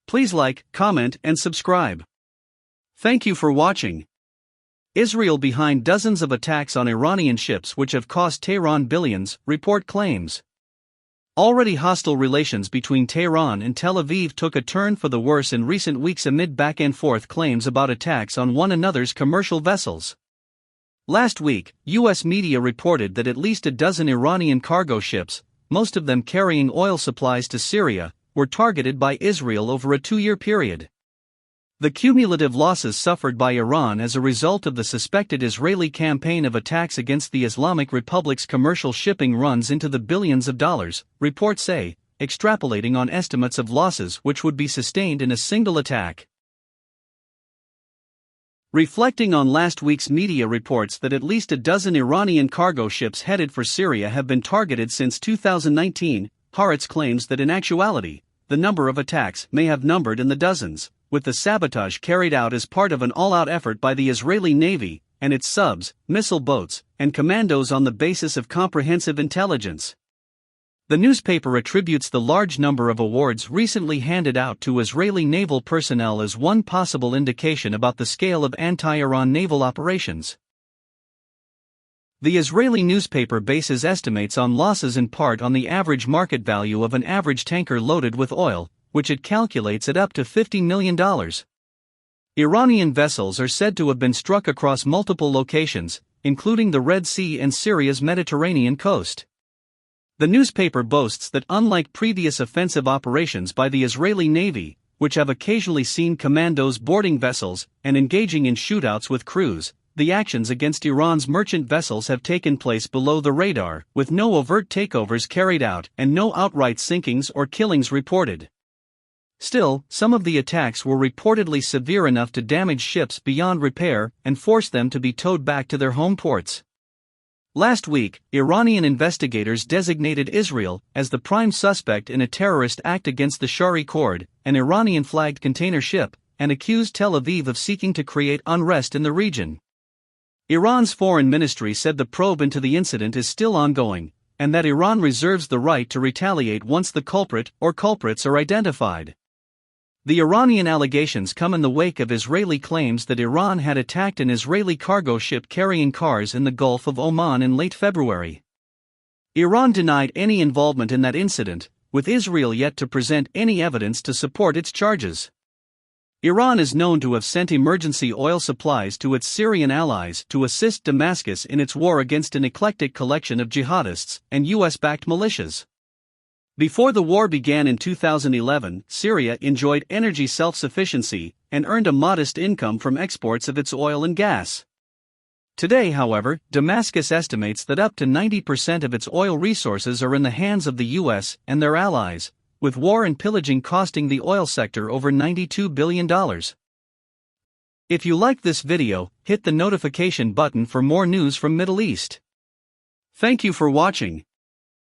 Please like, comment, and subscribe. Thank you for watching. Israel behind dozens of attacks on Iranian ships which have cost Tehran billions, report claims. Already hostile relations between Tehran and Tel Aviv took a turn for the worse in recent weeks amid back-and-forth claims about attacks on one another's commercial vessels. Last week, U.S. media reported that at least a dozen Iranian cargo ships, most of them carrying oil supplies to Syria, were targeted by Israel over a 2-year period. The cumulative losses suffered by Iran as a result of the suspected Israeli campaign of attacks against the Islamic Republic's commercial shipping runs into the billions of dollars, reports say, extrapolating on estimates of losses which would be sustained in a single attack. Reflecting on last week's media reports that at least a dozen Iranian cargo ships headed for Syria have been targeted since 2019, Haaretz claims that in actuality, the number of attacks may have numbered in the dozens, with the sabotage carried out as part of an all-out effort by the Israeli Navy and its subs, missile boats, and commandos on the basis of comprehensive intelligence. The newspaper attributes the large number of awards recently handed out to Israeli naval personnel as one possible indication about the scale of anti-Iran naval operations. The Israeli newspaper bases estimates on losses in part on the average market value of an average tanker loaded with oil, which it calculates at up to $50 million. Iranian vessels are said to have been struck across multiple locations, including the Red Sea and Syria's Mediterranean coast. The newspaper boasts that unlike previous offensive operations by the Israeli Navy, which have occasionally seen commandos boarding vessels and engaging in shootouts with crews, the actions against Iran's merchant vessels have taken place below the radar, with no overt takeovers carried out and no outright sinkings or killings reported. Still, some of the attacks were reportedly severe enough to damage ships beyond repair and force them to be towed back to their home ports. Last week, Iranian investigators designated Israel as the prime suspect in a terrorist act against the Shari Accord, an Iranian-flagged container ship, and accused Tel Aviv of seeking to create unrest in the region. Iran's foreign ministry said the probe into the incident is still ongoing, and that Iran reserves the right to retaliate once the culprit or culprits are identified. The Iranian allegations come in the wake of Israeli claims that Iran had attacked an Israeli cargo ship carrying cars in the Gulf of Oman in late February. Iran denied any involvement in that incident, with Israel yet to present any evidence to support its charges. Iran is known to have sent emergency oil supplies to its Syrian allies to assist Damascus in its war against an eclectic collection of jihadists and US-backed militias. Before the war began in 2011, Syria enjoyed energy self-sufficiency and earned a modest income from exports of its oil and gas. Today, however, Damascus estimates that up to 90% of its oil resources are in the hands of the US and their allies, with war and pillaging costing the oil sector over $92 billion. If you liked this video, hit the notification button for more news from Middle East. Thank you for watching.